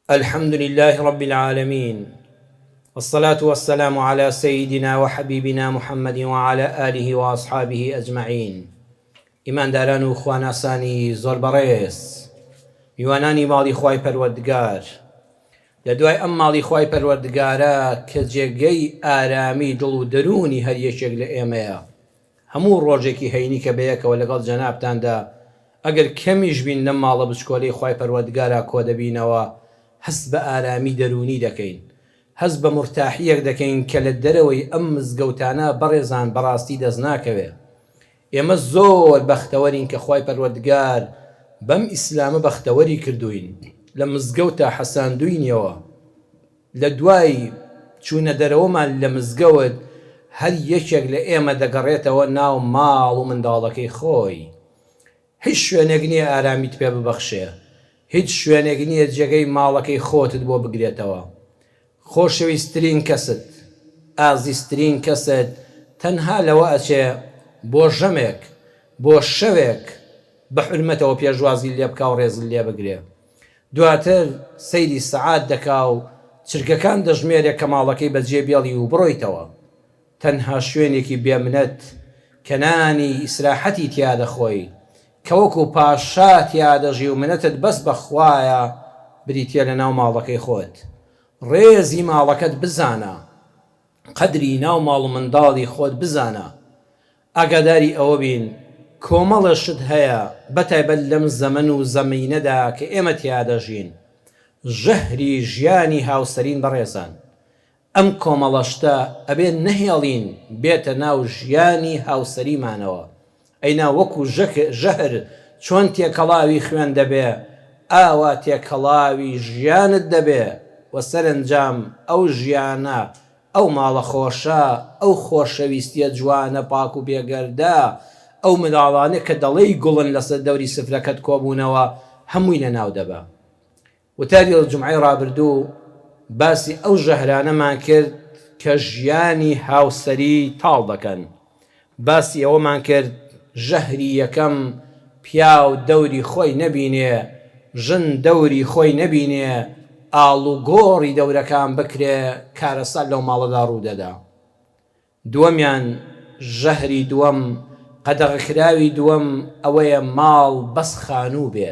الحمد لله رب العالمين، والصلاة والسلام على سيدنا وحبيبنا محمد وعلى آله وأصحابه أجمعين. إيمان داران و خواناسانی زۆر بەڕێز، میوانانی ماڵی خوای پەروەردگار، لە دوای ئەم ماڵی خوای پەروەردگارە کە جێگەی ئارامی دڵ و دەرونی هەر یەکێک لە ئێمەیە، هەموو ڕۆژێکی هەینی کە بەیەکەوە لەگەڵ جەنابتاندا ئەگەر کەمیش بین لەم ماڵە بچکۆلەی خوای پەروەردگارە کۆ دەبینەوە، هەست بە ئارامی دەرونی دەکەین، هەست بە مرتاحیەک دەکەین کە لە دەرەوەی ئەم مزگەوتانە بەڕێزان بەڕاستی دەست ناکەوێ. ئێمە زۆر بەختەوەرین کە خوای پەروەردگار بەم ئیسلامە بەختەوەری کردوین، لە مزگەوتە حەساندوینەوە، لە دوای چوونە دەرەوەمان لە مزگەوت هەر یەکێک لە ئێمە دەگەڕێتەوە ناو ماڵ و منداڵەکەی خۆی. هیچ شوێنێک نییە ئارامیت پێ ببەخشێ، هیچ شوێنێک نییە جێگەی ماڵەکەی خۆتت بۆ بگرێتەوە. خۆشەویستترین کەست، ئازیزترین کەست تەنها لەوە ئەچێ بۆ ژەمێک، بۆ شەوێک بە حورمەتەوە پێشوازی لێ بکا و ڕێزت لێ بگرێ. دواتر سەیری سەعات دەکا و چرکەکان دەژمێرێ کە ماڵەکەی بەجێ بێڵی و بڕۆیتەوە. تەنها شوێنێکی بێمنەت کەنانی ئیسراحەتی تیا دەخۆی، کە وەکو پاشا تیا دەژی و منەتت بەس بەخوایە بریتە لە ناو ماڵەکەی خۆت. ڕێزی ماڵەکەت بزانە، قەدری ناو ماڵ و منداڵی خۆت بزانە. ئاگاداری ئەوە بین کۆمەڵەشت هەیە بەتایبەت لەم زەمن و زەمینەدا کە ئێمە تیا دەژین، ژەهری ژیانی هاوسەرین بەڕێزان. ئەم کۆمەڵەشتە ئەبێ نەهێڵین بێتە ناو ژیانی هاوسەریمانەوە. ئەینا وەکو ژەهر چۆن تێکەڵاوی خوێن دەبێ، ئاوا تێکەڵاوی ژیانت دەبێ و سەرنجام ئەو ژیانە، ئەو ماڵە خۆشە، ئەو خۆشەویستیە جوانە پاک و بێگەردە، ئەو منداڵانە کە دەڵێی گوڵن لەسەر دەوری سفرەکەت کۆبوونەوە هەمووی لەناو دەبە. وتاری جومعەی ڕابردوو باسی ئەو ژەهرانەمان کرد کە ژیانی هاوسەری تاڵ دەکەن. باسی ئەوەمان کرد ژەهری یەکەم پیا و دەوری خۆی نەبینێ، ژن دەوری خۆی نەبینێ، ئاڵ و گۆڕی دەورەکان بکرێ، کارەسات لەو ماڵەدا ڕوودەدا. دووەمیان ژەهری دووەم، قەدەغەکراوی دووەم ئەوەیە ماڵ بەس خانوو بێ،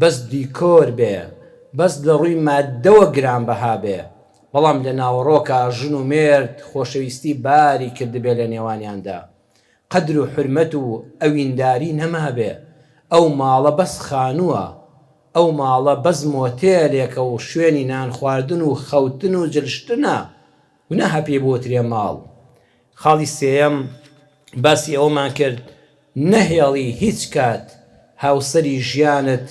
بەس دیکۆر بێ، بەس لە ڕووی مادەوە گرانبەها بێ، بەڵام لە ناوەڕۆکە ژن و مێرد خۆشەویستی باری کردبێ لە نێوانیاندا، قەدر و حورمەت و ئەوینداری نەما بێ. ئەو ماڵە بەس خانووە، ئەو ماڵە بەس مۆتێلێکە و شوێنی نان خواردن و خەوتن و جلشتنە و نەها پێ بۆترێ ماڵ. خاڵی سێیەم باسی ئەومان کرد نەهێڵی هیچ کات هاوسەری ژیانت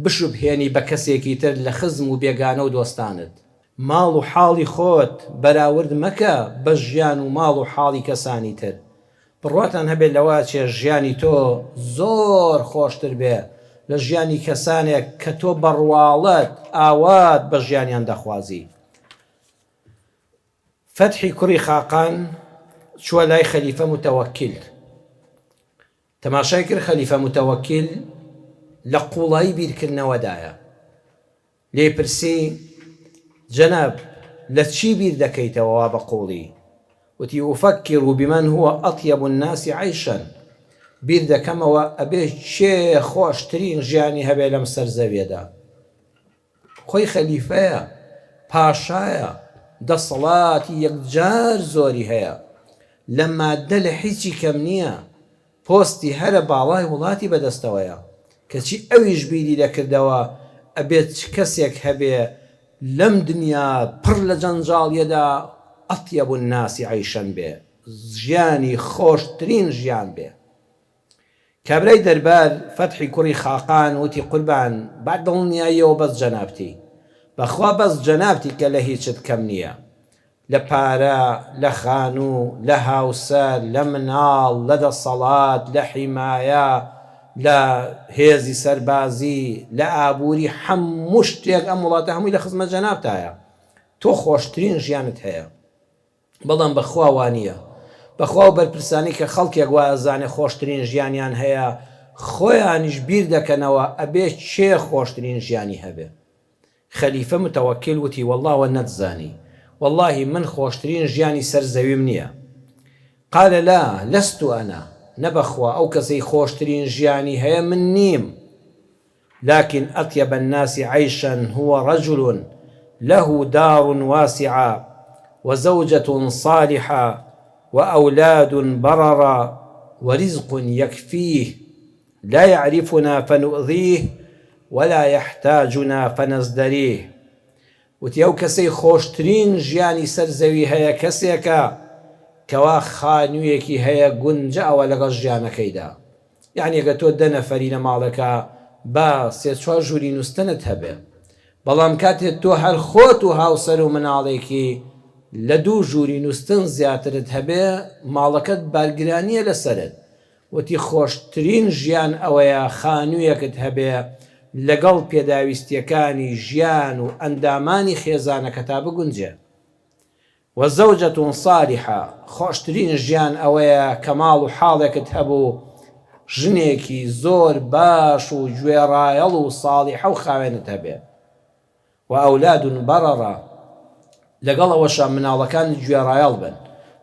بشوبهێنی بە کەسێکی تر لە خزم و بێگانە و دۆستانت. ماڵ و حاڵی خۆت بەراورد مەکە بە ژیان و ماڵ و حاڵی کەسانی تر. بڕواتان هەبێت لەوە چێ ژیانی تۆ زۆر خۆشتر بێ لە ژیانی کەسانێک کە تۆ بەڕواڵەت ئاوات بە ژیانیان دەخوازی. فەتحی کوڕی خاقان چووە لای خەلیفە متەوەکیل، تەماشای کرد خەلیفە متەوەکیل لە قوڵایی بیرکردنەوەدایە. لێی پرسی جەناب لە چی بیر دەکەیتەوە وا بە قوڵی؟ وتی ئوفەکر بمن هو ئەطیب الناس عیشا، بیر دەکەمەوە ئەبێ چێ خۆشترین ژیانی هەبێ لەم سەرزەویەدا. خۆی خەلیفەیە، پاشایە، دەسەڵاتی یەکجار زۆری هەیە، لە مادە لە هیچی کەم نییە، پۆستی هەرە باڵای وڵاتی بەدەستەوەیە، کەچی ئەویش بیری دەکردەوە ئەبێت چ کەسێک هەبێ لەم دنیا پڕ لە جەنجاڵیەدا ئەطیب الناس عیشا بێ، ژیانی خۆشترین ژیان بێ. کابرای دەربار فەتحی کوڕی خاقان وتی قوربان با دڵنیاییەوە بەس جەنابتی، بەخوا بەس جەنابتی کە لە هیچت کەم نییە، لە پارە، لە خانوو، لە هاوسەر، لە مناڵ، لە دەسەڵات، لە حیمایە، لە هێزی سەربازی، لە ئابووری، هەموو شتێک ئەم وڵاتە هەمووی لە خزمەت جەنابتایە. تۆ خۆشترین ژیانت هەیە، بەڵام بەخوا وانییە، بەخوا و بەرپرسانی کە خەڵکێک وایە زانێ خۆشترین ژیانیان هەیە، خۆیانیش بیر دەکەنەوە ئەبێ چێ خۆشترین ژیانی هەبێ. خەلیفە متەوەکل وتی وەڵڵاوە نەتزانی، والله من خۆشترین ژیانی سەر زەویم نییە. قال لا لست أنا، نەبەخوا ئەو کەسەی خۆشترین ژیانی هەیە من نیم. لكن أطيب الناس عيشا هو رجل له دار واسعة وزوجة صالحة وأولاد بررة ورزق يكفيه لا يعرفنا فنؤذيه ولا يحتاجنا فنزدريه. وتی ئەو کەسەی خۆشترین ژیانی سەر زەوی هەیە کەسێکە کەوا خانوویەکی هەیە گونجە ئەوە لەگەڵ ژیانەکەیدا. یعنی ئەگە تۆ 10 نەفەری لە ماڵەکە با 3-4 ژووری نووستنت هەبێ، بەڵام کاتێک تۆ هەر خۆت و هاوسەر و مناڵێکی لە 2 ژووری نووستن زیاترت هەبێ، ماڵەکەت بارگرانیە لەسەرت. وتی خۆشترین ژیان ئەوەیە خانوویەکت هەبێ لەگەڵ پێداویستیەکانی ژیان و ئەندامانی خێزانەکە تا بگونجێ. وەزەوجەتون صالحە، خۆشترین ژیان ئەوەیە کە ماڵ و حاڵێکت هەبوو ژنێکی زۆر باش و گوێڕایەڵ و ساڵیحە و خاوێنت هەبێ. و ئەولادون بەڕەڕە، لەگەڵ ئەوەشە مناڵەکان گوێڕایەڵ بن.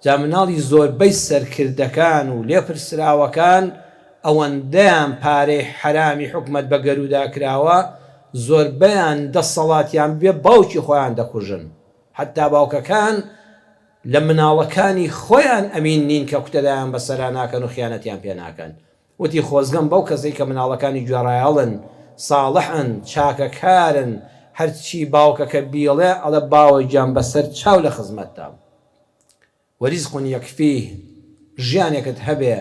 جا مناڵی زۆربەی سەرکردەکان و لێپرسراوەکان ئەوەندەیان پارەی حرامی حکومەت بە گەرودا کراوە، زۆربەیان دەسەڵاتیان بێ باوکی خۆیان دەکوژن. حتا باوکەکان لە مناڵەکانی خۆیان ئەمین نین کە کوتەدایان بەسەرا ناکەن و خیانەتیان پێ ناکەن. وتی خۆزگەم بەو کەسەی کە مناڵەکانی گوێڕایەڵن، ساڵحن، چاکەکارن، هەرچی باوکەکە بیڵێ ئەڵە باوەی گیان بەسەر چاو لە خزمەتدا. وەریزق یەکفیه، ژیانێکت هەبێ،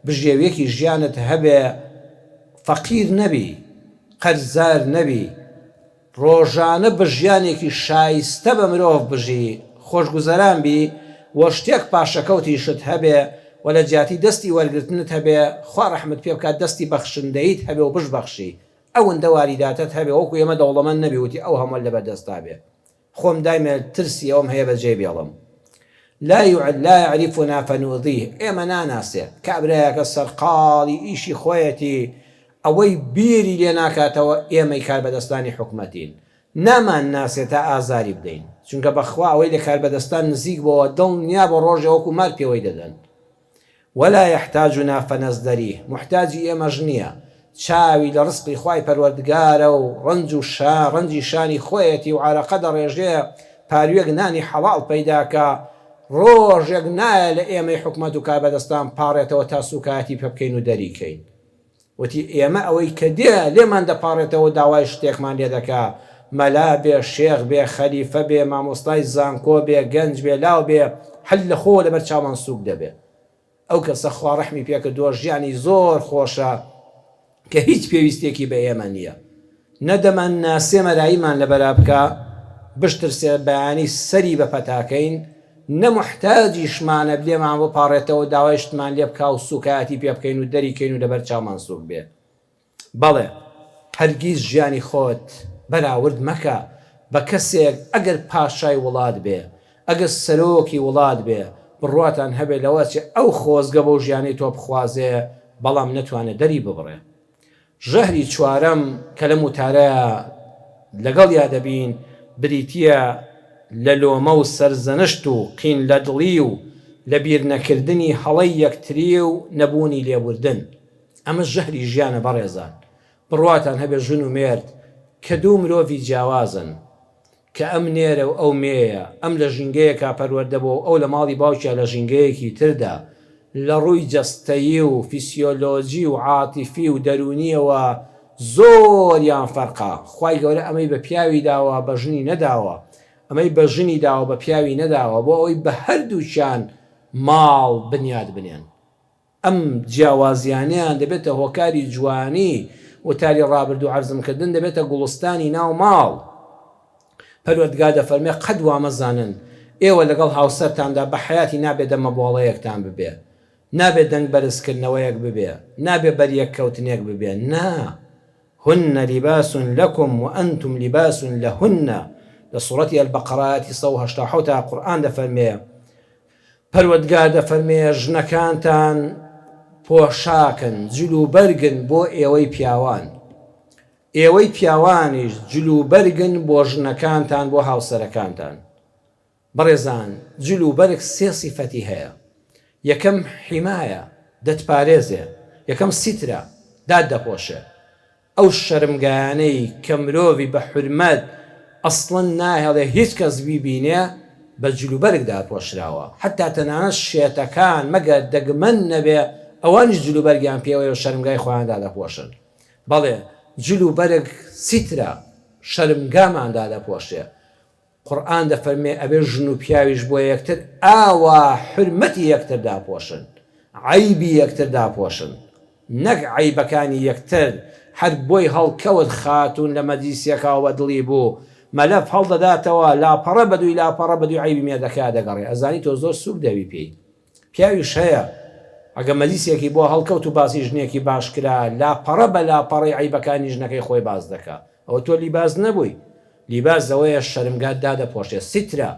بژێویەکی ژیانت هەبێ، فەقیر نەبی، قەرزار نەبی، ڕۆژانە بە ژیانێکی شایستە بە مرۆڤ بژی، خۆشگوزەران بی، وە شتێک پاشەکەوتیشت هەبێ و لە جیاتی دەستی وەرگرتنت هەبێ، خوا ڕەحمت پێ بکات دەستی بەخشندەیت هەبێ و بشبەخشی، ئەوەندە واریداتت هەبێ وەکو ئێمە دەوڵەمەند نەبی وتی ئەو هەموو لەبەردەستا بێ. خۆم دایمێ ترسی ئەوم هەیە بەجێ بێڵم. لا يعرفنا فنؤذيه، ئێمە ناناسێ کابرایەکە سەرقاڵی ئیشی خۆیەتی ئەوەی بیری لێ ناکاتەوە ئێمەی کاربەدەستانی حکومەتین، نامان ناسێت تا ئازاری بدەین، چونکە بەخوا ئەوەی لە کاربەدەستان نزیک بۆەوە دڵ نیا بۆ ڕۆژێ وەکو مار پێوەی دەدەن. ولا يحتاجنا فنزدريه، محتاجی ئێمەش نییە، چاوی لە ڕزقی خوای پەروەردگارە و ڕەنجی شانی خۆیەتی و عارەقە دەڕێژێ، پارویەک نانی حەڵاڵ پەیداکە، ڕۆژێک نایە لە ئێمەی حکومەت و کاربەدەستان پاڕێتەوە تا سوکاتی پێ بکەین و دەریکەین. وتی ئێمە ئەوەی کە دێ لێمان دەپاڕێتەوە داوای شتێکمان لێ دەکا، مەلا بێ، شێخ بێ، خەلیفە بێ، مامۆستای زانکۆ بێ، گەنج بێ، لاو بێ، هەل لە خۆ لەبەر چاومان سوک دەبێ. ئەو کەسە خوا ڕەحمی پێکردووە ژیانی زۆر خۆشە کە هیچ پێویستێکی بە ئێمە نییە. نەدەمان ناسێ مەراییمان لەبەرا بکە، بشترسێ بەیانی سەری بە پەتاکەین، نەمحتاجیشمانە بلێمان بۆ پاڕێتەوە داوای شتمان لێ بکا و سوکاتی پێ بکەین و دەریکەین و لەبەر چاومان سوک بێ. بەڵێ هەرگیز ژیانی خۆت بەراورد مەکە بە کەسێک ئەگەر پاشای وڵات بێ، ئەگەر سەرۆکی وڵات بێ، بڕواتان هەبێ لەوە چێ ئەو خۆزگە بەو ژیانەی تۆ بخوازێ بەڵام نەتوانێت دەری ببڕێ. ژەهری چوارەم کە لە وتارەیە لەگەڵ یا دەبین بریتیە لە لۆمە و سەرزەنشت و قین لە دڵی و لە بیر نەکردنی هەڵەی یەکتری و نەبوونی لێبوردن. ئەمە ژەهری ژیانە بەڕێزان. بڕواتان هەبێ ژن و مێرد کە دوو مرۆڤی جیاوازن، کە ئەم نێرە و ئەو مێیە، ئەم لە ژینگەیەکا پەروەردەبوو ئەو لە ماڵی باوکیە لە ژینگەیەکی تردا، لە ڕووی جەستەیی و فیسیۆلۆجی و عاتیفی و دەرونیەوە زۆریان فەرقا. خوای گەورە ئەمەی بە پیاوی داوە بە ژنی نەداوە، ئەمەی بە ژنی داوە بە پیاوی نەداوە، بۆ ئەوەی بە هەردووچیان ماڵ بنیاد بنێن. ئەم جیاوازیانیان دەبێتە هۆکاری جوانی و تاری ڕابرد و عەرزمکردن دەبێتە گوڵستانی ناو ماڵ. پەروەردگار دەفەرمێ قەد وامەزانن ئێوە لەگەڵ هاوسەرتاندا بە حەیاتی نابێت دەمەبۆڵەیەکتان ببێ، نابێت دەنگ بەرزکردنەوەیەک ببێ، نابێت بەریەک کەوتنێک ببێ. نا، هن لباس لكم وأنتم لباس لهن. لە سوڕەتی ئەلبەقەرەیەتی 187 قورئان دەفەرمێ، پەروەردگار دەفەرمێ ژنەکانتان پۆشاکن، جلوبەرگن بۆ ئێوەی پیاوان. ئێوەی پیاوانیش جلوبەرگن بۆ ژنەکانتان بۆ هاوسەرەکانتان. بەڕێزان جلوبەرگ سێ سیفەتی هەیە. یەکەم حیمایە، دەتپارێزێ. یەکەم سیترە، داد دەپۆشێ. ئەو شەرمگایانەی کە مرۆڤی بە حورمەت ئەسڵەن ناهێڵێ هیچ کەس بیبینێ بە جلوبەرگ داپۆشراوە. حتا تەنانەت شێتەکان مەگەر دەگمەن نەبێ ئەوانیش جلوبەرگیان پێوەیە و شەرمگای خۆیاندا دەپۆشن. بەڵێ جلوبەرگ سیترە، شەرمگاماندا دەپۆشێ. قورئان دەفەرمێ ئەبێ ژن و پیاویش بۆ یەکتر ئاوا حورمەتی یەکتر داپۆشن، عەیبی یەکتر داپۆشن، نەک عەیبەکانی یەکتر. هەر بۆی هەڵکەوت خاتون لە مەجلیسێکەوە بە دڵی بوو مەلەف هەڵدەداتەوە لاپەڕە بەدووی لاپەڕە بەدووی عەیبی مێردەکە دەگەڕێ. ئەزانی تۆ زۆر سووک دەوی پێی. پیاویش هەیە ئەگە مەجلیسێکی بۆ هەڵکەوت و باسی ژنێکی باش کرا لاپەڕە بە لاپەڕی عەیبەکانی ژنەکەی خۆی باز دەکا. ئەوە تۆ لیباس نەبووی. لیباس ئەوەیە شەرمگات دادەپۆشێ، سیترە،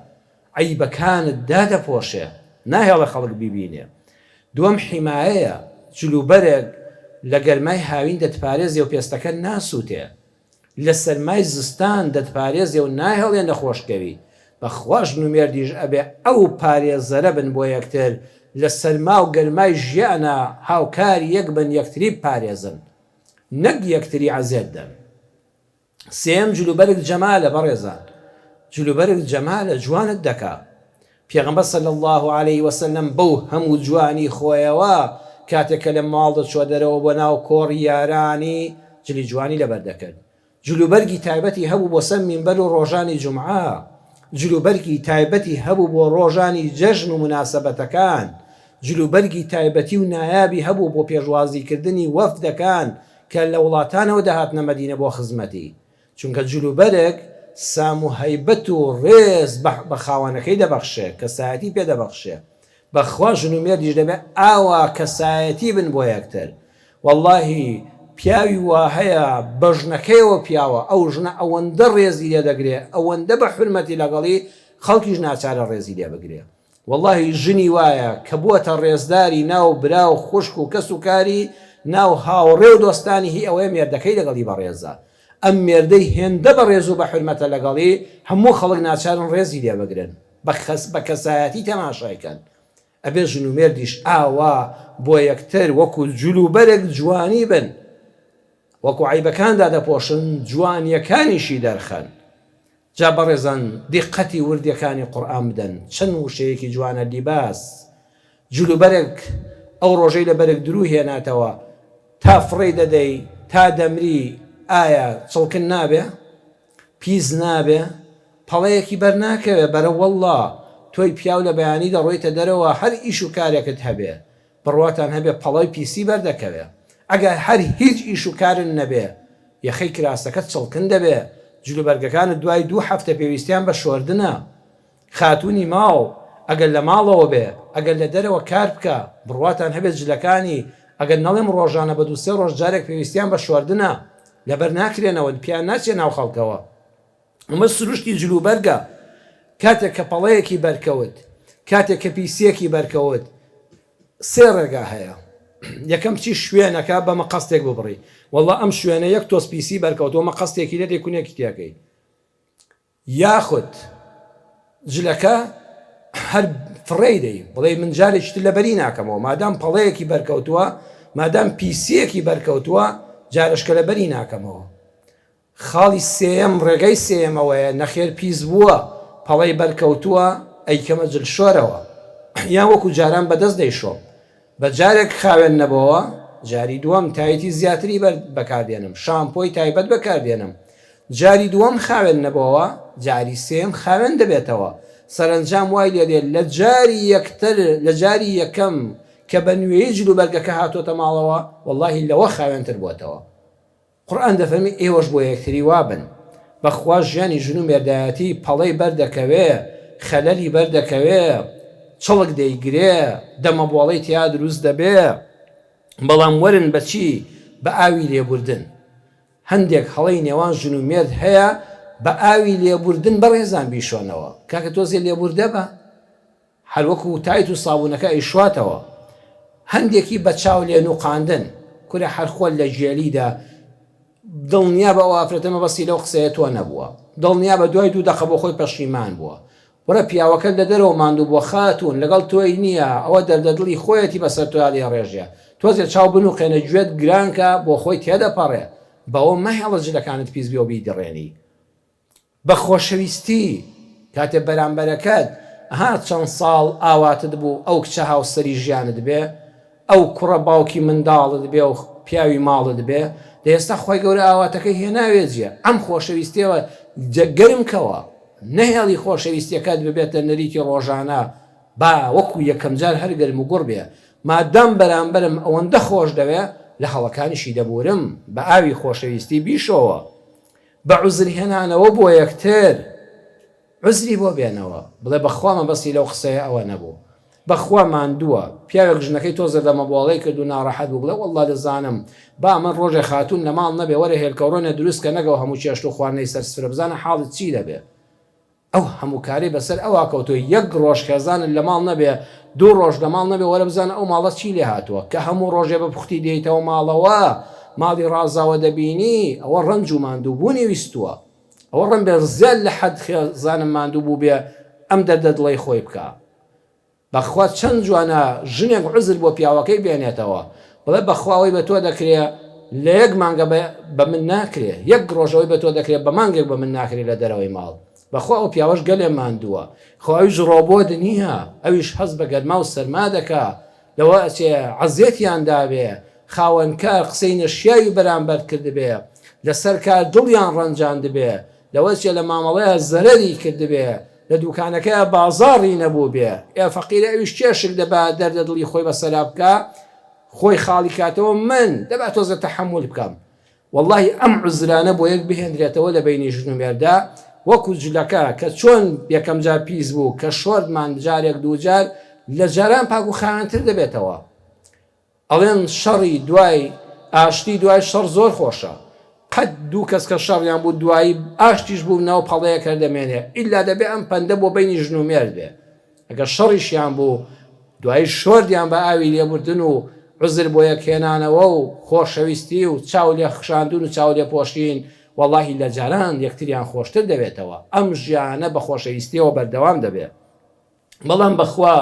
عەیبەکانت دادەپۆشێ، ناهێڵە خەڵک بیبینێ. دووەم حیمایەیە، جلوبەرێک لە گەرمای هاوین دەتپارێزێ و پێستەکە ناسووتێ. لە سەرمای زستان دەتپارێزێ و ناهێڵێ نەخۆشکەوی. بەخوا ژن و مێردیش ئەبێ ئەو پارێزەرە بن بۆ یەکتر لە سەرما و گەرمای ژیانە هاوکاری یەک بن، یەکتری پارێزن، نەک یەکتری عەزێت دەن. سێم جلوبەرگ جەمالە. بەڕێزان جلوبەرگ جەمالە، جوانت دەکا. پێغەمبەر صلی الله علیه وسلم بەو هەموو جوانی خۆیەوە کاتێکە لە ماڵ دەچوە دەرەوە بۆ ناو کۆڕی یارانی جلی جوانی لەبەر دەکرد. جلوبەرگی تایبەتی هەبوو بۆ سەر مینبەر و ڕۆژانی جومعە. جلوبەرگی تایبەتی هەبوو بۆ ڕۆژانی جەژن و مناسەبەتەکان. جلوبەرگی تایبەتی و نایابی هەبوو بۆ پێشوازیکردنی وەفدەکان کە لە وڵاتانەوە دەهاتنە مەدینە بۆ خزمەتی. چونکە جلوبەرگ سام و هەیبەت و ڕێز بە خاوەنەکەی دەبەخشێ، کەسایەتی پێ دەبەخشێ. بەخوا ژن و مێردیش دەبێ ئاوا کەسایەتی بن بۆ یەکتر. وەڵڵاهی پیاوی وا هەیە بە ژنەکەیەوە پیاوە ئەو ژنە ئەوەندە ڕێزی لێ دەگرێ، ئەوەندە بە حورمەتی لەگەڵی خەڵکیش ناچارە ڕێزی لێ بگرێ. وەڵڵاهی ژنی وایە کە بووەتە ڕێزداری ناو برا و خوشک و کەس و کاری ناو هاوڕێ و دۆستانی هی ئەوەیە مێردەکەی لەگەڵی بەڕێزە. ئەم مێردەی هێندە بە ڕێز و بە حورمەتە لەگەڵی هەموو خەڵک ناچارن ڕێزی لێ بگرن، بە کەسایەتی تەماشایکەن. ئەبێ ژن و مێردیش ئاوا بۆ یەکتر وەکو جلوبەرێک جوانی بن، وەکو عەیبەکاندا دەپۆشن، جوانیەکانیشی دەرخەن. جا بەڕێزان دیقەتی وردیەکانی قورئان بدەن. چەند وشەیەکی جوانە لیباس. جلوبەرێک ئەو ڕۆژەی لە بەرێک دروو هێناتەوە تا فڕێ دەدەی تا دەمری، ئایا چڵکن نابێ؟ پیس نابێ؟ پەڵەیەکی بەرناکەوێ بەرە وەڵڵا تۆی پیاو لە بەیانی دەڕۆیتە دەرەوە هەر ئیش و کارێکت هەبێ بڕواتان هەبێ پەڵەی پیسی بەردەکەوێ. ئەگەر هەر هیچ ئیش و کارن نەبێ یەخەی کراسەکەت چڵکن دەبێ. جلوبەرگەکانت دوای 2 هەفتە پێویستیان بە شۆردنە. خاتونی ماڵ ئەگەر لە ماڵەوە بێ، ئەگەر لە دەرەوە کار بکە بڕواتان هەبێت جلەکانی ئەگەر نەڵێم ڕۆژانە بە 2-3 ڕۆژ جارێک پێویستیان بە شۆردنە لەبەر ناکرێنەوە، پیان ناچێ ناو خەڵکەوە. ئەمە سروشتی جلوبەرگە. کاتێک کە پەڵەیەکی بەرکەوت، کاتێک کە پیسێکی بەرکەوت، 3 ڕێگا هەیە. یەکەم چی شوێنەکە بە مەقەستێک ببڕی. وەڵڵا ئەم شوێنە یەک تۆس پیسی بەرکەوتەوە مەقەستێکی لێ تێکونێکی تیاکەی. یاخود جلەکە هەر فڕێی دەی بڵێ من جارێکی لەبەری ناکەمەوە، مادام پەڵەیەکی بەرکەوتووە، مادام پیسیەکی بەرکەوتووە جارشکە لەبەری ناکەمەوە. خاڵی سێم ڕێگەی سێمەوەیە نەخێر پیس بووە پەڵەی بەرکەوتووە ئەیکەمە جل شۆرەوە، یان وەکو جاران بەدەست دەیشۆم. بە جارێک خاوێن نەبەوە جاری دووەم تایەتی زیاتری بەکاردێنم، شامپۆی تایبەت بەکاردێنم. جاری دووەم خاوێن نەبەوە جاری سێم خاوێن دەبێتەوە. سەرنجام وای لێ دێت لە جاری یەکتر لە جاری یەکەم کە بە نوێی جلوبەرگەکە هاتۆتە ماڵەوە وەڵڵاهی لەوە خاوێنتر بووەتەوە. قورئان دەفەرمی ئێوەش بۆ یەکتری وابن. بەخوا ژیانی ژن و مێردایەتی پەڵەی بەردەکەوێ، خەلەلی بەردەکەوێ، چڵک دەیگرێ، دەمەبواڵەی تیا دروست دەبێ. بەڵام وەرن بەچی؟ بە ئاوی لێبوردن. هەندێک هەڵەی نێوان ژن و مێرد هەیە بە ئاوی لێبوردن بەڕێزان بیشۆنەوە. کاکە تۆزێ لێبوردە بە هەروەکو تایت و سابوونەکە ئەیشواتەوە. هەندێکی بە چاو لێ نوقاندن، کورە هەرخۆل لە ژێلیدا دڵنیا بە ئەو ئافرەتەمە بەسی لەو قسەیە تۆ نەبووە، دڵنیا بە دوای 2 دقە بۆ خۆی پەشیمان بووە. وەرە پیاوەکە لە دەرەوە ماندوو بۆ خاتون لەگەڵ تۆی نییە، ئەوە دەردەدڵی خۆیەتی بەسەر تۆ لێ ڕێژە، تۆزێ چاو بنووقێنە گوێت گرانکە بۆ خۆی تێدەپەڕێ، بەەوە مەهێڵە جلەکانت پیس بێ و بیدڕێنی. بە خۆشەویستی کاتێ بەرامبەرەکەت چەند ساڵ ئاواتت بوو ئەو کچە هاوسەری ژیانت بێ، ئەو کوڕە باوکی منداڵت بێ و پیاوی ماڵت بێ، ئێستا خۆی گەورە ئاواتەکەی هێناوێجیە. ئەم خۆشەویستیەوە گەرمکەوە، نەهێڵی خۆشەویستیەکەت ببێتە نەریتی ڕۆژانە، با وەکو یەکەم جار هەر گەرم و گوڕ بێ. مادام بەرامبەرم ئەوەندە خۆش دەوێ لە هەڵەکانیشی دەبورم بە ئاوی خۆشەویستی بیشەوە، بە عوزر هێنانەوە بۆ یەکتر عزری بۆ بێنەوە، بڵێ بەخوا مەبەستی لەو قسەیە ئەوە نەبوو، بەخوا ماندووە. پیاوێک ژنەکەی تۆزە دەمەبواڵەی کرد و ناڕەحەت بوو، بڵێ وەڵڵا دەزانم با من ڕۆژێ خاتون لە ماڵ نەبێ، وەرە هێلکەڕۆنە دروستکە نەگەوە هەموو چێشت و خواردنەی سەرسفرە بزانە حاڵت چی دەبێ. ئەو هەموو کاری بەسەر ئەوە کەوتۆ، یەک ڕۆژ خێزانت لە ماڵ نەبێ، 2 ڕۆژ لە ماڵ نەبێ، وەرە بزانە ئەو ماڵە چی لێ هاتووە، کە هەموو ڕۆژێ بە پوختی دێیتەوە ماڵەوە، ماڵی ڕازاوە دەبینی، ئەوە ڕەنج و ماندووبوونی ویستووە، ئەوە ڕەن بێ زیاد لە حەد خێزانم ماندوو بوو بێ ئەم دەردەدڵی خۆی بکە. بەخوا چەند جوانە ژنێک عزر بۆ پیاوەکەی بێنێتەوە، بڵێ بەخواوەی بە تۆ دەکرێ لە 1 مانگە بە من ناکرێ، 1 ڕۆژەوەی بە تۆ دەکرێت بە مانگێک بە من ناکرێ لە دەرەوەی ماڵ. بەخوا ئەو پیاوەش گەلێ ماندووە، خۆ ئەویش ڕۆبۆت نییە، ئەویش هەز بە گەرما و سەرما دەکا، لەوە ئەچێ عەزیەتیان دابێ، خاوەنکار قسەی نەشیاوی بەرامبەر کرد بێ، لەسەر کار دڵیان ڕەنجاند بێ، لەوە چێ لە مامەڵەیە زەرەری کرد بێ، لە دوکانەکەی بازاڕی نەبوو بێ، فەقیرە ئەویش کێشک دەبا دەردەدڵی خۆی بەسەرا بکە، خۆی خاڵی کاتەوە من دەبا تۆزە تەحەموول بکەم. وەڵڵاهی ئەم عوزرانە بۆ یەک بهێنرێتەوە لە بینی ژن و مێردا، وەکو جلەکە کە چۆن یەکەم جار پیس بوو کە شۆردمان جارێک 2 جار لە جاران پاک و خاوێنتر دەبێتەوە. ئەڵێن شەڕی دوای ئاشتی دوای شەڕ زۆر خۆشە، قەت 2 کەس کە شەڕیان بوو دوایی ئاشتیش بوو ناو پەڵەیەکە دەمێنێ، ئیلا دەبێ ئەم پەندە بۆ بینی ژن و مێرد بێ. ئەگەر شەڕیشیان بوو دوای شۆردیان بە ئاوی لێبوردن و عزر بۆ یەکهێنانەوە و خۆشەویستی و چاو لێ خشاندون و چاو لێ پۆشین، واللهی لە جاران یەکتریان خۆشتر دەبێتەوە. ئەم ژیانە بە خۆشەویستیەوە بەردەوام دەبێت. بەڵام بەخوا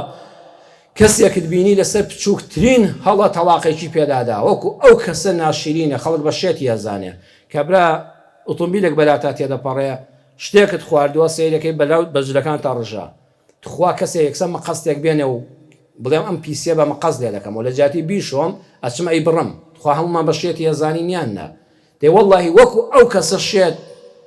کەسێکت بینی لەسەر بچووکترین هەڵە تەڵاقێکی پێدادا، وەکو ئەو کەسە ناشرینە، خەڵک بە شێتی ئەزانێ کە برا ئۆتۆمبیلێک بەلاتا تێدەپەڕێ، شتێکت خواردووە سەیرەکەی بەلاو بەجلەکان تا ڕژە، تخوا کەسێک یەکسەر مەقەستێک بێنێ و بڵێم ئەم پیسێ بە مەقەست لێ دەکەم و لە جاتی بیشۆم ئەچم ئەی بڕم، تخوا هەمومان بە شێتی ئەزانی نیاننا. دەی وەڵڵاهی وەکو ئەو کەسە شێت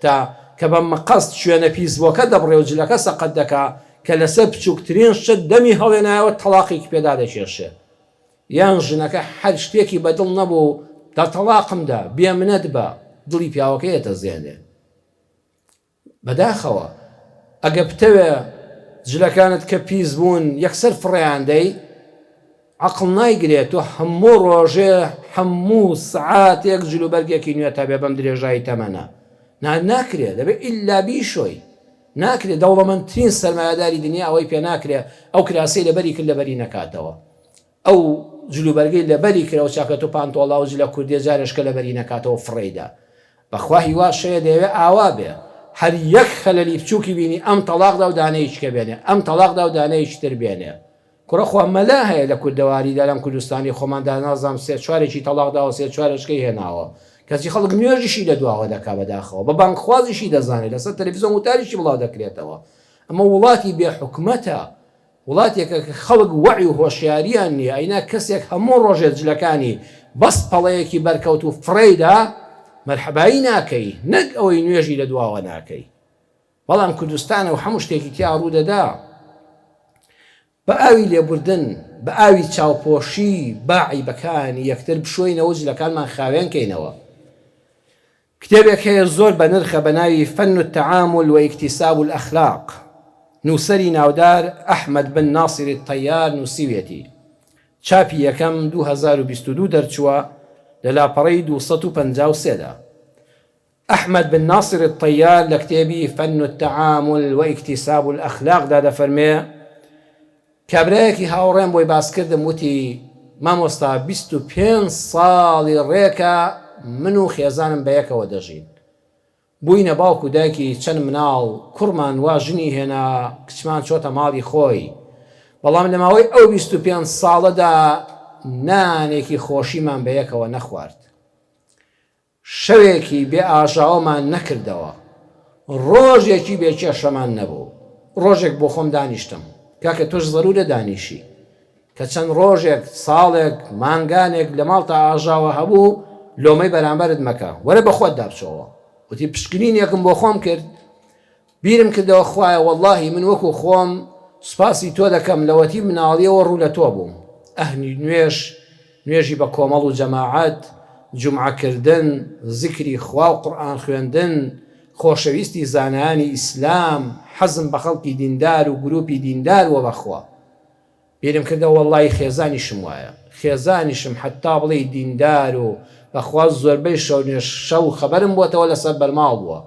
تا کە بە مەقەست شوێنە پیسبووەکە دەبڕێ و جلەکە سەقەت دەکا، کە لەسەر بچووکترین شت دەمی هەڵێنایەوە تەڵاقێکی پێدا دەکێشێ، یان ژنەکە هەر شتێکی بەدڵ نەبوو دە تەڵاقمدا بێمنەت بە دڵی پیاوەکەی دەزێنێ. بەداخەوە ئەگە بتەوێ جلەکانت کە پیس بوون یەکسەر فڕێیان دەی، عەقڵ نایگرێت تۆ هەموو ڕۆژێ هەموو سعاتێک جلوبەرگێکی نوێ تا بێ بەم درێژایی تەمەنە ناکرێت، دەبێت ئیلا بیشۆی، ناکرێت. دەوڵەمەندترین سەرمایه‌داری دنیا ئەوەی پێ ناکرێت ئەو کراسەی لەبەری کرد لەبەری نەکاتەوە، ئەو جلوبەرگەی لەبەری کرەوە چاکە تۆ پانتۆڵا و جلە کوردی جارشکە لەبەری نەکاتەوە فڕێدا. بەخوا هیوا شەیە دەیەوێت ئاوا بێ، هەر یەک خەلەلی بچووکی بینی ئەم تەڵاقدا و دانەیەکە بێنێ، ئەم تەڵاقدا و دانەیەکتر بێنێ. کوڕەخوا مەلا هەیە لە کوردەواریدا لەم کوردستانی خۆماندا نازام 3-4 تەڵاقدا و 3-4 هێناوە، کەسی خەڵک نوێژیشی لە دواوە دەکا بەداخەوە، بە بانکخوازیشی دەزانێت، لەسەر تەلەڤیزۆن وتاریشی بڵاو دەکرێتەوە. ئەمە وڵاتی بێ حکومەتە، وڵاتێکە خەڵک وەعی و هۆشیاریان نییە، ئەینا کەسێک هەموو ڕۆژێت جلەکانی بەس پەڵەیەکی بەرکەوت و فڕێدا مەرحەبایی ناکەی، نەک ئەوەی نوێژی لە دواوە ناکەی. بەڵام کوردستانە و هەموو شتێکی تیا ڕوودەدا، بە ئاوی لێبوردن، بە ئاوی چاوپۆشی باعی بەکانی یەکتر بشۆینەوە جلەکانمان خاوێن کەینەوە. کتێبێک هەیە زۆر بە نرخە بە ناوی فەن التەعامل واکتساب الأخلاق، نووسەری ناودار ئەحمەد بن ناصر الطەیار نووسیوێتی، چاپی یەکەم 2022 دەرچووە لە لاپەڕەی 253دا. ئەحمەد بن ناصر الطەیار لە کتێبی فەن التەعامل واکتساب الأخلاق دا دەفەرمێ کابرایەکی هاوڕێم بۆی باس کردم، وتی مامۆستا 25 ساڵی ڕێکە من و خێزانم بەیەکەوە دەژین. بووینە باوکو دایکی چەند مناڵ کوڕمان وا ژنی هێنا کچمان چۆتە ماڵی خۆی، بەڵام لە ماوەی ئەو 25 ساڵەدا نانێکی خۆشیمان بەیەکەوە نەخوارد، شەوێکی بێ ئاژاوەمان نەکردەوە، ڕۆژێکی بێکێشەمان نەبوو. ڕۆژێک بۆ خۆم دانیشتم، کاکە تۆش زەرورە دانیشی کە چەند ڕۆژێک ساڵێک مانگانێک لە ماڵ تا ئاژاوە هەبوو لۆمەی بەرامبەرت مەکە، وەرە بە خۆت دابچەوە. وتی پشکنینێکم بۆ خۆم کرد، بیرم کردەوە خوایە وەڵڵاهی من وەکو خۆم سوپاسی تۆ دەکەم لەوەتی مناڵیەوە ڕوو لە تۆ بووم. ئەهنی نوێژی بە کۆمەڵ و جەماعەت، جومعەکردن، زیکری خوا و قورئان خوێندن، خۆشەویستی زانایانی ئیسلام، حەزم بە خەڵکی دیندار و گروپی دیندارەوە بەخوا. بیرم کردەوە وەڵڵاهی خێزانیشم وایە، خێزانیشم حتا بڵێ دیندار و بەخوا زۆربەی شەو خەبەرم بووەتەوە لەسەر بەرماڵ بووە،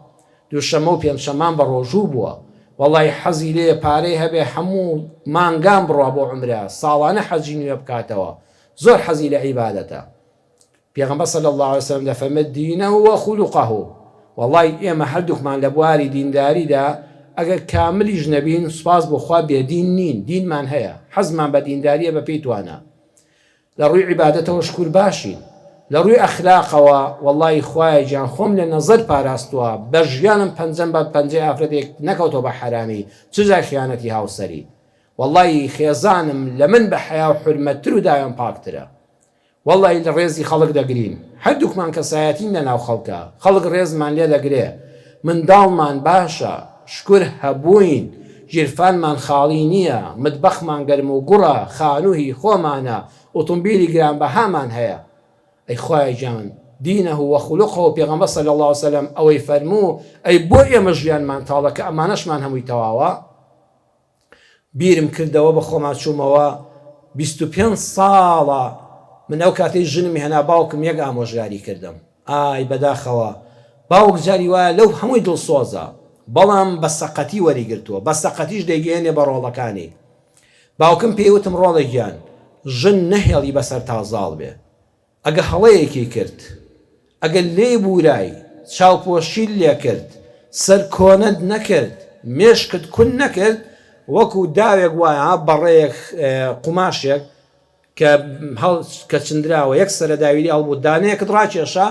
دووشەمە و پێنجشەمان بە ڕۆژوو بووە، وەڵڵاهی حەزی لێ پارەی هەبێ هەموو مانگان بڕوا بۆ عومرە، ساڵانە حەجی نوێ بکاتەوە، زۆر حەزی لە عیبادەتە. پێغەمبەر صلی الله علیه وسلم دەفەرمێت دینەه وخولقه، وەڵڵاهی ئێمە هەردووکمان لە بواری دینداریدا ئەگەر کاملیش نەبین سوپاس بۆ خوا بێدین نین، دینمان هەیە، حەزمان بە دینداریە بە پێی توانە، لە ڕووی عیبادەتەوە شکور باشین، لە ڕووی ئەخلاقەوە وەڵڵاهی خوایە گیان خۆم لە نەزەر پاراستووە، بە ژیانم پەنجەم بە پەنجەی ئافرەتێک نەکەوتەوە بە حەرامی، چجا خیانەتی هاوسەری. وەڵڵاهی خێزانم لە من بە حەیا و حورمەتتر و داوێن پاکترە. وەڵڵاهی لە ڕێزی خەڵک دەگرین، هەردووکمان کەسایەتین لە ناو خەڵکە، خەڵک ڕێزمان لێ دەگرێ، منداڵمان باشە، شکر هەبووین، ژیرفانمان خاڵی نییە، متبەخمان گەرم و گوڕە، خانووی خۆمانە، ئۆتۆمبیلی گرانبەهامان هەیە. ئەی خوای گیان دینەه وخولقه و پێغەمبەر صلی الله علیه وسلم ئەوەی فەرموو ئەی بۆ ئێمە ژیانمان تاڵە کە ئەمانەشمان هەمووی تەواوە. بیرم کردەوە بە خۆمان چوومەوە 25 ساڵە من ئەو کاتەی ژنمی هێنا باوکم یەک ئامۆژگاری کردم. ئای بەداخەوە باوک جاری وایە لەو هەمووی دڵسۆزە، بەڵام بە سەقەتی وەریگرتووە، بە سەقەتیش دەیگەێنێ بە ڕۆڵەکانی. باوکم پێیوتم ڕۆڵە گیان ژن نەهێڵی بەسەر تازاڵ بێ، ئەگە هەڵەیەکی کرد، ئەگەر لێ بورای چاوپۆشی لێ کرد، سەر کۆنت نەکرد، مێشکت کون نەکرد، وەکو داوێک وایە بەڕێیەک قوماشێک کە چندراوە یەک سەرە داویری هەڵبوو، دانەیەکت ڕاکێشا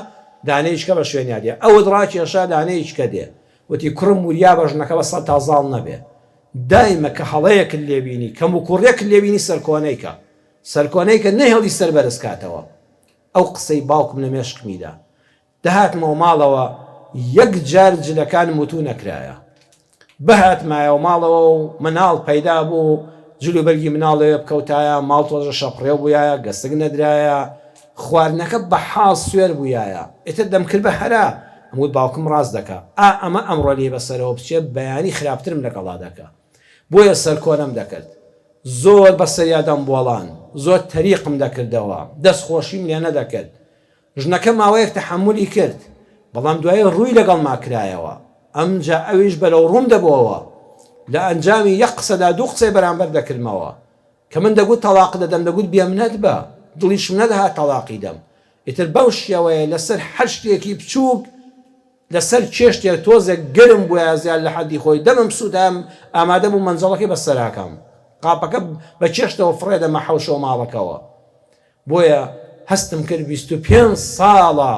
دانەیەکە بە شوێنیادێ، ئەوت ڕاکێشا دانەیەکە دێ، وتی کوڕم وریا بە ژنەکە بە سەد تازاڵ نەبێ. دایمە کە هەڵەیەکت لێبینی کەم و کوڕێکت لێبینی سەرکۆنەیکە، سەرکۆنەیکە نەهێڵی سەر بەرز کاتەوە. ئەو قسەی باوکم لە مێشکمیدا دەهاتمەوە ماڵەوە، یەک جار جلەکانم وتو نەکرایە، بەهاتمایەوە ماڵەوە و مناڵ پەیدا بوو، جلوبەرگی مناڵێ بکەوتایە، ماڵ تۆزە شەپڕێ بوویایە، گەستک نەدرایە، خواردنەکە بە حاڵ سوێر بوویایە، ئێتر دەمکرد بە هەرا. هەموو باوکم ڕاست دەکە، ئەمە ئەمڕۆ لێ بەسەرەوە بچێت بەیانی خراپترم لەگەڵا دەکە، بۆیە سەرکۆنم دەکرد، زۆر بەسەریادەم بۆڵان، زۆر تەریقم دەکردەوە، دەستخۆشیم لێ نەدەکرد. ژنەکە ماوەیەک تەحەمولی کرد، بەڵام دوایە ڕووی لەگەڵ ماکرایەوە، ئەمجا ئەویش بەرەو ڕووم دەبەوە، لە ئەنجامی یەک قسەدا دوو قسەی بەرامبەر دەکردمەوە، کە من دەگوت تەلاق دەدەم، دەگوت بێمنەت بە، دڵیشم نەدەهات تەلاقی دەم. ئیتر بەو شێوەیە لەسەر هەر شتێکی بچووک، لەسەر چێشتێک تۆزێک گەرم بووە زیاد لە حەدی خۆی، دەمم سوودام ئامادە بوو مەنجەڵەکەی بەسەراکەم، قاپەکە بە چێشتەوە فڕێدەمە حەوشەوە ماڵەکەوە. بۆیە هەستم کرد 25 ساڵە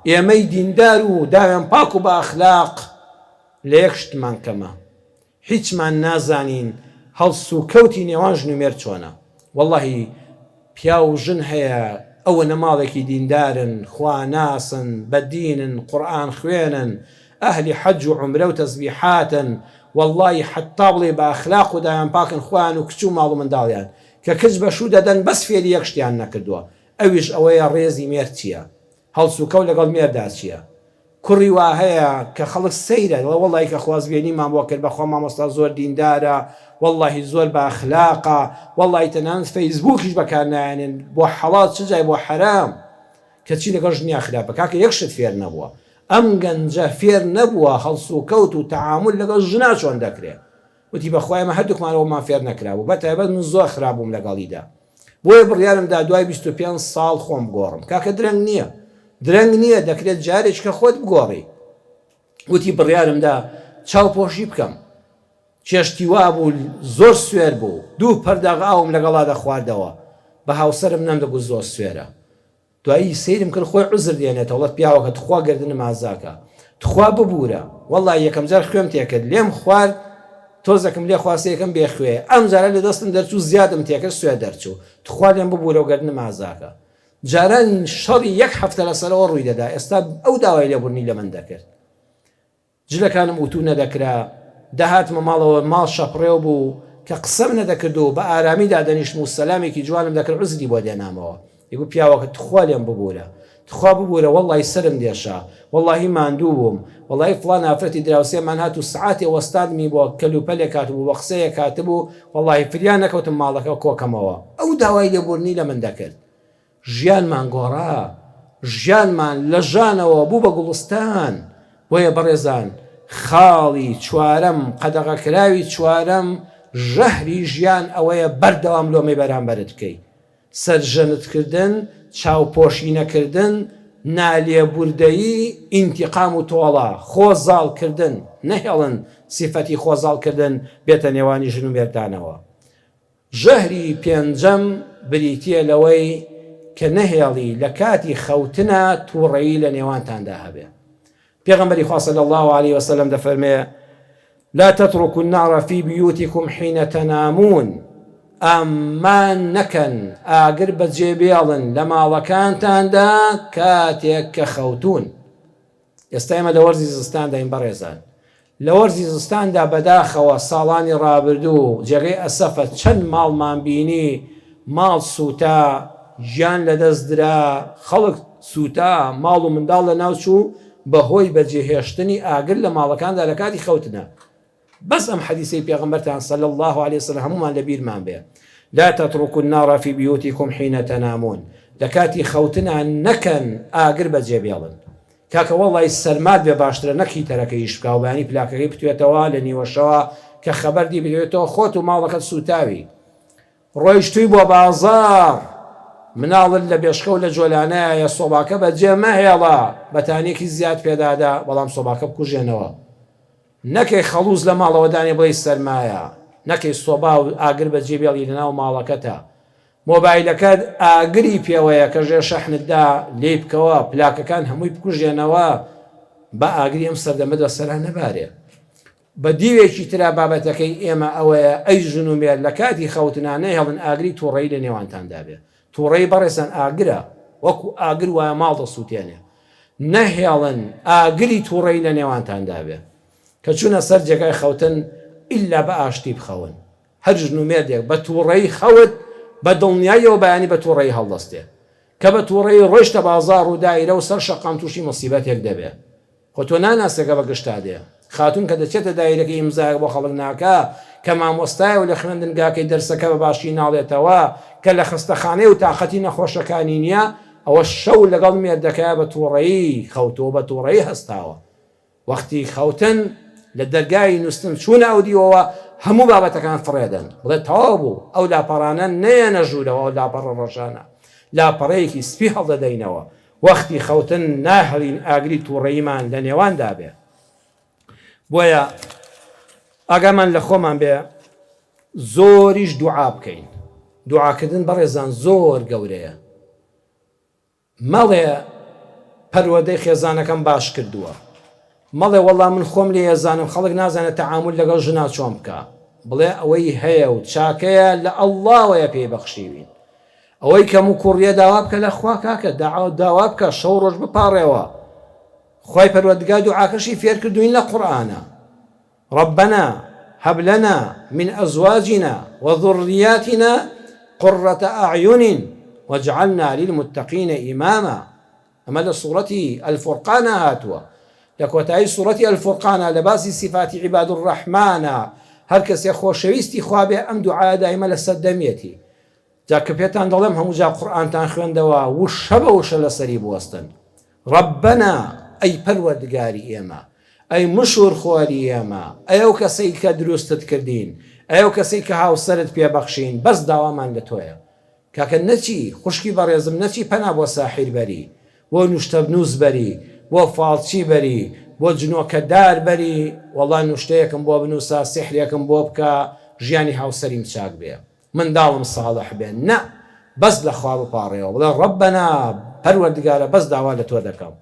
ئێمەی دیندار و داوێن پاک و بە ئەخلاق لە یەک شتمان کەمە، هیچمان نازانین هەڵس و کەوتی نێوان ژن و مێرد چۆنە. وەڵڵاهی پیا و ژن هەیە ئەوە نەماڵێکی دیندارن، خوا ناسن، بەدینن، قورئان خوێنن، ئەهلی حەج و عومرە و تەسبیحاتن، وەڵڵاهی حەتا بڵێ بە ئەخلاق و دایان پاکن خوان و کچ و ماڵ و منداڵیان، کە کچ بەشوو دەدەن بەس فێری یەک شتیان نەکردووە. ئەویش ئەوەیە ڕێزی مێرد چییە، هەڵس و کەوت لەگەڵ مێردا چییە. کوڕی وا هەیە کە خەڵک سەیرە، وەڵڵاهی کە خوازبێنیمان بۆ کرد، بەخوا مامۆستا زۆر دیندارە، وەڵڵاهی زۆر بە ئەخلاقە، وەڵڵاهی تەنانەت فەیسبووکیش بەکار نایێنن بۆ حەڵات چ جای بۆ حەرام، کەچی لەگەڵ ژنیا خراپە. کاکە یەک شت فێر نەبووە، ئەم گەنجە فێر نەبووە هەڵس و کەوت و تەعامل لەگەڵ ژنا چۆن دەکرێت. وتی بەخوای ئێمە هەردووکمانەوەمان فێر نەکرابوو، بەتایبەت من زۆر خراپ بووم لەگەڵیدا، بۆیە بڕیارمدا دوای 25 ساڵ خۆم گۆڕم. کاکە درەنگ نییە، درەنگ نییە دەکرێت جارێک کە خۆت بگۆڕی. وتی بڕیارمدا چاوپۆشی بکەم، چێشتی وا بوو زۆر سوێر بوو، 2 پەرداغ ئاوم لەگەڵا دەخواردەوە، بە هاوسرم نەمدەگوت زۆر سوێرە. دوایی سیرم کرد خۆی عوزر دێنێت وڵات پیاوەکە تخوا گردنم ئازاکە، تخوا ببوورە، وەڵڵای یەکەم جار خوێم تێکرد، لێم خوارد، تۆزەکەم لێ خواسته یەکەم بێخوێ، ئەم جارە لە دەستم دەرچوو زیادم تێکرد سوێ دەرچوو، تخوا لێم ببوورە و گردنم ئازاکە. جاران شەڕی 1 هەفتە لەسەرەوە ڕووی دەدا، ئێستا ئەو داوای لێبوورنی لە من دەکرد. جلەکانم وتو نەدەکرا، دەهاتمە ماڵەوە ماڵ شەپڕێو بوو کە قسەم نەدەکرد و بە ئارامی دادەنیشتم و سەلامێکی جوانم دەکرد عوزری بۆ دێنامەوە. یگو پیاوەکە تخوا لێم ببوورە، تخوا ببوورە، وەڵڵی سرم دێشا، وەڵڵی ماندوو بووم، وەڵڵی فڵان ئافرەتی دراوسێمان هات و سعاتێ وەستادمی بۆ کەلوپەلێک هاتبوو بە قسەیە کاتبوو، وەڵڵی فریان نەکەوتم ماڵەکە کۆکەمەوە. ئەو داوای لێبوورنی لە من دەکرد. ژیانمان گۆڕا، ژیانمان لە ژانەوە بوو بە گوڵستان. بۆیە بەڕێزان، خاڵی چوارەم، قەدەغەکراوی چوارەم ژەهری ژیان ئەوەیە بەردەوام لۆمەی بەرامبەرت بکەی. سەرژەنتکردن، چاوپۆشی نەکردن، نالێبوردەیی، ئینتیقام و تۆڵە، خۆزاڵکردن، نەهێڵن سیفەتی خۆزاڵکردن بێتە نێوانی ژن و مێردانەوە. ژەهری پێنجەم بریتیە لەوەی کە نەهێڵی لە کاتی خەوتنە تووڕەیی لە نێوانتاندا هەبێ. پێغەمبەری خوا صلی الله عليه وسلم دەفەرمێ: لا تتركوا النار في بيوتكم حين تنامون. ئەمان نەکەن ئاگر بەجێبێڵن لە ماڵەکانتاندا کاتێک کە خەوتون. ئێستا ئێمە لە وەرزی زستانداین بەڕێزان، لە وەرزی زستاندا بەداخەوە ساڵانی ڕابردوو جێگەی ئەسەفە چەند ماڵمان بینی، ماڵ سووتا، ژیان لەدەست درا، خەڵک سووتا، ماڵ و منداڵ لە ناوچوو بەهۆی بەجێهێشتنی ئاگر لە ماڵەکاندا لە کاتی خەوتنە. بس ئەم حەدیثەی پێغەمبەرتان صلی الله عليه وسلم هەمومان لەبیرمان بێ: لا تتركوا النار في بيوتكم حين تنامون. لە کاتی خەوتنە نەکەن ئاگر بەجێبێڵن. کاکە وەڵڵی سەرمات بێ باشترە نەکی تەرەکەیش بکە و بەیانی پلاکەکەی بتوێتەوە لە نیوەشەوە کە خەبەردی بێتەوە خۆت و ماڵەکەت سوتاوی. ڕۆیشتووی بۆ بازاڕ، مناڵت لە بێشکە و لە جۆلانایە، سۆباکە بەجێ مەهێڵە، بەتانێکی زیاد پێدادا، بەڵام سۆباکە بکوژێنەوە. نەکەی خەڵوز لە ماڵەوەدانی بڵی سەرمایە، نەکەی سۆبا و ئاگر بەجێبێڵی لەناو ماڵەکەتە. مۆبایلەکەت ئاگری پێوەیە کە ژێر شەحنتدا لێ بکەوە، پلاکەکان هەمووی بکوژێنەوە، بە ئاگری ئەم سەردەمەدا سەرا نەبارێ. بە دیوێکی ترا بابەتەکەی ئێمە ئەوەیە ئەی ژن و مێر لە کاتی خەوتنانە هێڵن ئاگری تووڕەیی لە نێوانتاندا بێ. تووڕەیی بەڕێزان ئاگرە، وەکو ئاگر وایە ماڵ دەسووتێنێ. نەهێڵن ئاگری تووڕەیی لە نێوانتاندا بێ. کە چوونە سەر جێگای خەوتن ئیلا بە ئاشتی بخەون. هەر ژن و مێردێک بە تووڕەیی خەوت بە دڵنیاییەوە بەیانی بە تووڕەیی هەڵدەستێ، کە بە تووڕەیی ڕۆیشتە بازاڕ و دایرە و سەر شەقام تووشی مەسیبەتێک دەبێ. خۆ تۆ ناناسێکە بە گشتا دێ. خاتون کە دەچێتە دایرەکەی ئیمزایەک بۆ خەڵک ناکە، کە مامۆستایە و لە خوێندنگاکەی دەرسەکە بە باشی ناڵێتەوە، کە لە خستەخانەی و تاقەتی نەخۆشەکانی نییە، ئەوە شەو لەگەڵ مێردەکەیە بە تووڕەیی خەوتەوە، بە تووڕەیی هەستاوە. وەختی خەوتن لە دەرگای نووسن چوونە ئەو دیوەوە هەموو بابەتەکان فڕێدەن، بڵێ تەواو بوو، ئەو لاپەڕانە نەیەنە ژوورەوە، ئەو لاپەڕە ڕەشانە لاپەڕەیەکی سپی هەڵدەدەینەوە. وەختی خەوتن ناهێڵین ئاگری تووڕەییمان لە نێواندا بێ. بۆیە ئاگامان لە خۆمان بێ زۆریش دوعا بکەین. دوعاکردن بەڕێزان زۆر گەورەیە. مەڵێ پەروەردەی خێزانەکەم باش کردووە، مەڵێ وەڵام من خۆم لێ ێزانم خەڵک نازانێت تەعامل لەگەڵ ژنا چۆن بکە. بڵێ ئەوەی هەیە و چاکەیە لە ئەڵڵاوەیە پێی بەخشیوین. ئەوەی کەم و کوڕیە داوا بکە لە خوا کاکە، داوا بکە شەو ڕۆژ بپاڕێەوە. خوای پەروەردگار دوعاکەشی فێر کردوین لە قورئانە: ربنا هب لنا من أزواجنا وذرياتنا قرة أعين واجعلنا للمتقين إماما. أما لسورة الفرقان هاتوا لكوتاي سورة الفرقان لباسي صفات عباد الرحمن هر کس خوشویستی خوابه ام دعا دائما لسدمیتی جا کپیتان دلم همو جا قرآن تان خوێندەوە و شەبە و شە لەسەری بوەستن. ربنا ئەی پەروەردگاری ئێمە، ئەی مشور خواری ئێمە، ئەو کەسەی کە دروستت کردین، ئەو کەسەی کە هاوسەرت پێبەخشین، بەس داوامان لە تۆیە. کاکە نەچی خوشکی بەڕێزم، نەچی پەنا بۆ ساحیر بەری، بۆ نوشتە بنووس بەری، بۆ فاڵچی بەری، بۆ جنۆکەدار بەری، وەڵا نوشتەیەکم بۆ بنووسە، سحرێکم بۆ بکە، ژیانی هاوسەریم چاک بێ، منداڵم ساڵح بێ. نە، بەس لە خوا بپاڕێەوە، بڵێ ڕەبەنا پەروەردگارە بەس داوا لە تۆ دەکەم.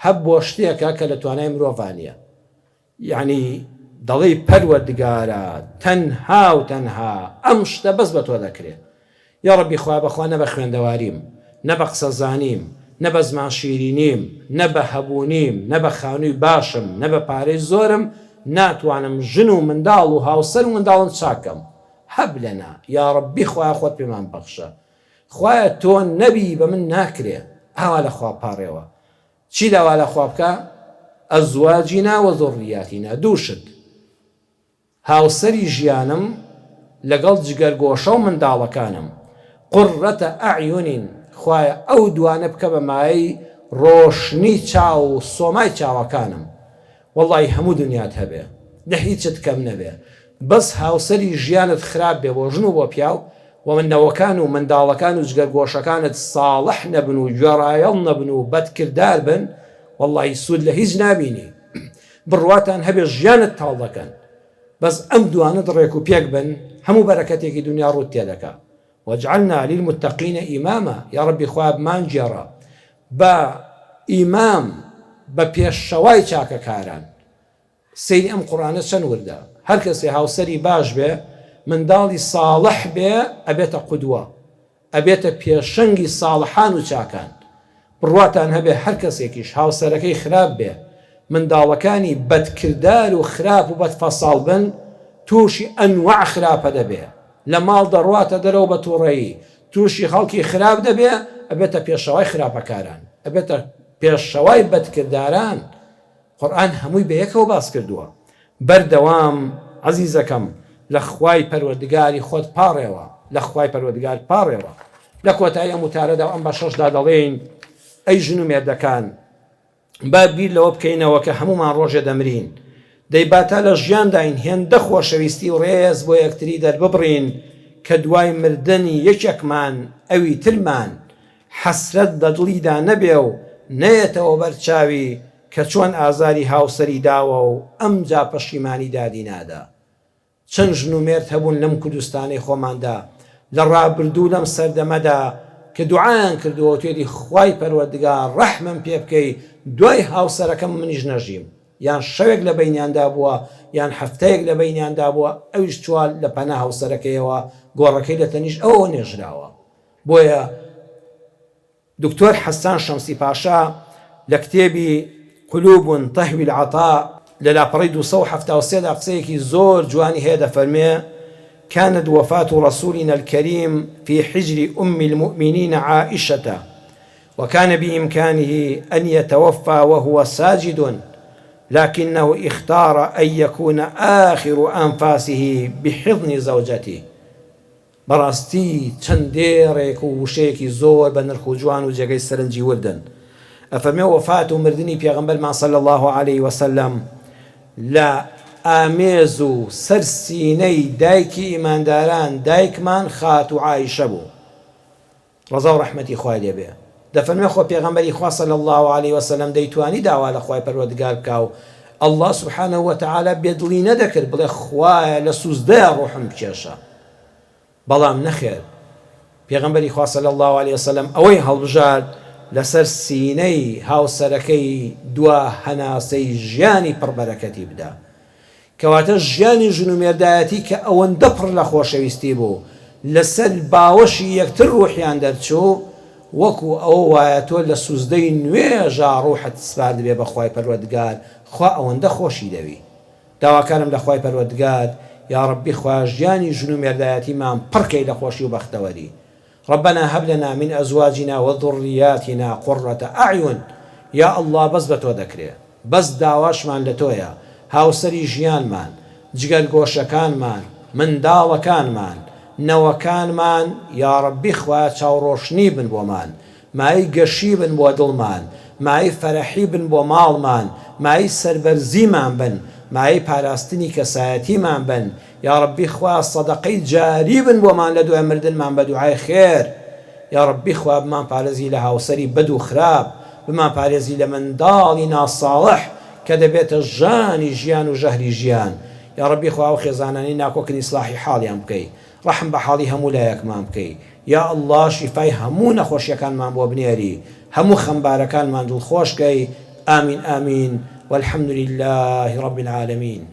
هەب بۆ شتێکە کە لە توانای مرۆڤانیە، یعنی دەڵێ پەروەردگارە تەنها و تەنها ئەم شتە بەس بە تۆ دەکرێت. یا ڕەبی خوا بەخوا نە بە خوێندەواریم، نە بە قسەزانیم، نە بە زمان شیرینیم، نە بە هەبوونیم، نە بە خانووی باشم، نە بە پارەی زۆرم ناتوانم ژن و منداڵ و هاوسەر و منداڵم چاکەم. هەب لەنا یا ڕەبی خوایە خۆت پێمان بەخشە، خوایە تۆ نەبی بە من ناکرێ، ئاوا لە خوا پاڕێەوە. چی داوا لە خوا بکە؟ ئەزواجینا وە ذوڕیاتینا، دووشت هاوسەری ژیانم لەگەڵ جگەرگۆشە و منداڵەکانم، قڕەتە ئەعیونین، خوایە ئەو دوانە بکە بە مایەی ڕۆشنی چاو و سۆمای چاوەکانم. وەڵڵی هەموو دنیات هەبێ، لە هیچت کەم نەبێ، بەس هاوسەری ژیانت خراپ بێ بۆ ژن و بۆ پیاو، و منەوەکان و منداڵەکان و جگەرگۆشەکانت ساڵح نەبن و گوێڕایەڵ نەبن و بەدکردار بن، وەڵڵی سوود لە هیچ نابینی. بڕواتان هەبێ ژیانت تاڵ دەکەن، بەس ئەم دوانت ڕێک و پێک بن، هەموو بەرەکەتێکی دنیا ڕوت تێدەکا. وجعلنا للمتقين إماما، يا ربي خواب مان جرا با إمام بپێشەوای چاکەکاران. سەیری ئەم قورآنە چەند وردە، هەر کەسێ هاوسەری باش بێ، منداڵی ساڵح بێ، ئەبێتە قودوە، ئەبێتە پێشەنگی ساڵحان و چاکان. بڕواتان هەبێ هەر کەسێکیش هاوسەرەکەی خراپ بێ، منداڵەکانی بەدکردار و خراپ و بەدفەساڵ بن، تووشی ئەنواع خراپە دەبێ، لە ماڵ دەڕواتە دەرەوە بە تووڕەیی، تووشی خەڵکی خراپ دەبێ، ئەبێتە پێشەوای خراپەکاران، ئەبێتە پێشەوای بەدکرداران. قورئان هەمووی بە یەکەوە باس کردووە. بەردەوام عەزیزەکەم لە خوای پەروەردگاری خۆت پاڕێەوە، لە خوای پەروەردگار پاڕێەوە. لە کۆتایی ئەم وتارەدا ئەم بە شەشدا دەڵێن ئەی ژن و مێردەکان، با بیر لەوە بکەینەوە کە هەمومان ڕۆژێ دەمرین، دەیباتە لە ژیانداین هێندە خۆشەویستی و ڕێز بۆ یەکتری دەرببڕین کە دوای مردنی یەکێکمان ئەوی ترمان حەسرەت دەدڵیدا نەبێ و نەیەتەوە بەرچاوی کە چۆن ئازاری هاوسەری داوە و ئەم جا پەشیمانی دادی نادا. چەند ژن و مێرد هەبوون لەم کوردستانی خۆماندا لە ڕابردوو لەم سەردەمەدا کە دوعایان کردووە توێری خوای پەروەردگار ڕەحمم پێ بکەی دوای هاوسەرەکەم منیش نەژیم، یان شەوێک لە بەینیاندا بووە یان هەفتەیەک لە بەینیاندا بووە، ئەویش چوار لە پەنا هاوسەرەکەیەوە گۆڕەکەی لە تەنیش ئەوە نێژراوە. بۆیە دکتۆر حەسان شەمسی پاشا لە کتێبی قلوب تهوی العطاء لە لاپەڕی 273 قسەیەکی زۆر جوانی هەیە، دەفەرمێ كانت وفاة رسولنا الكريم في حجر أم المؤمنين عائشة، وكان بإمكانه أن يتوفى وهو ساجد، لكنه اختار أن يكون آخر أنفاسه بحضن زوجته. براستي چندێڕێک و وشەیەکی زۆر بە نرخ و جوان و جێگەی سەرنجی وردن. ئەفەرمێ وەفات و مردنی پێغەمبەرمان صلی الله عليه وسلم لە ئامێز و سەرسینەی دایکی ئیمانداران دایکمان خات و عایشە بوو، ڕەزا و ڕەحمەتی خوای لێ بێ. دەفەرمێ خۆ پێغەمبەری خوا صلی الله عليه وسلم دەیتوانی داوا لە خوای پەروەردگار بکا و الله سبحانه وتعالى بێدڵی نەدەکرد بڵێ خوایە لە سوزدەیە ڕۆحم بکێشە، بەڵام نەخێر پێغەمبەری خوا صلی الله عليه وسلم ئەوەی هەڵبژارد لەسەر سینەی هاوسەرەکەی دوا هەناسەی ژیانی پڕبەرەکەتی بدا، کەواتە ژیانی ژن و مێردایەتی کە ئەوەندە پڕ لە خۆشەویستی بوو لەسەر باوەشی یەکتر ڕوحیان دەرچوو، وەکو ئەوە وایە تۆ لە سوزدەی نوێژا ڕوحت سپارد بێ بە خوای پەروەردگار، خوا ئەوەندە خۆشی دەوی. داواکارم لە خوای پەروەردگار یا ڕەبی خوا ژیانی ژن و مێردایەتیمان پڕکەی لە خۆشی و بەختەوەری. ربنا هب لنا من أزواجنا وذرياتنا قرة أعين. يا الله بس بتو دكري بس داواش مان لتويا هاوسري جيان مان جگەر گۆشەکانمان منداڵەکانمان نەوەکانمان یا ڕەبی خوا چاوڕۆشنی بن بۆمان، مای گەشی بن بۆ دڵمان، مای فەرەحی بن بۆ ماڵمان، مای سەربەرزیمان بن، مای پاراستنی کەسایەتیمان بن، یا ڕەبی خوا سەدەقەی جاری بن بۆمان لە دوای مردنمان بە دوعای خێر، یا ڕەبی خوا بمان پارێزی لە هاوسەری بەد و خراپ، بمان پارێزی لە منداڵی ناساڵح کە دەبێتە ژانی ژیان و ژەهری ژیان. یا ڕەبی خوا و خێزانانی ناکۆکن ئیسلاحی حاڵیان بکەی، ڕەحم بە حاڵی هەموو لایەکمان بکەی. یا ئەڵڵا شیفای هەموو نەخۆشیەکانمان بۆ بنێری، هەموو خەمبارەکانمان دڵخۆشکەی. آمین آمین والحمد لله رب العالمين.